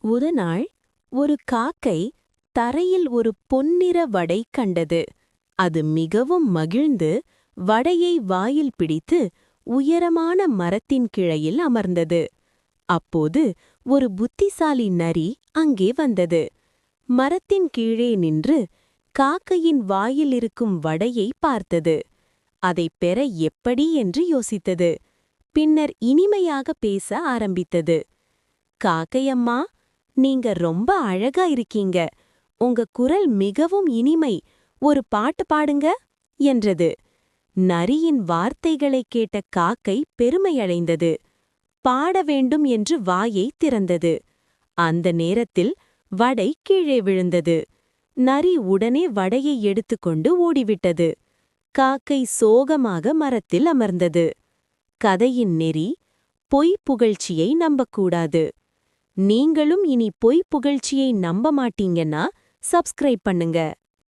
ஒரு நாள் ஒரு காக்கை தரையில் ஒரு பொன்னிற வடை கண்டது. அது மிகவும் மகிழ்ந்து வடையை வாயில் பிடித்து உயரமான மரத்தின் கிளையில் அமர்ந்தது. அப்போது ஒரு புத்திசாலி நரி அங்கே வந்தது. மரத்தின் கீழே நின்று காக்கையின் வாயில் இருக்கும் வடையை பார்த்தது. அதைப் பெற எப்படி என்று யோசித்தது. பின்னர் இனிமையாக பேச ஆரம்பித்தது. காக்கையம்மா, நீங்க ரொம்ப அழகா இருக்கீங்க. உங்க குரல் மிகவும் இனிமை. ஒரு பாட்டு பாடுங்க என்றது. நரியின் வார்த்தைகளைக் கேட்ட காக்கை பெருமையடைந்தது. பாட வேண்டும் என்று வாயை திறந்தது. அந்த நேரத்தில் வடை கீழே விழுந்தது. நரி உடனே வடையை எடுத்துக்கொண்டு ஓடிவிட்டது. காக்கை சோகமாக மரத்தில் அமர்ந்தது. கதையின் நெறி: பொய் புகழ்ச்சியை நம்பக்கூடாது. நீங்களும் இனி பொய் புகழ்ச்சியை நம்ப மாட்டீங்கன்னா சப்ஸ்கிரைப் பண்ணுங்க.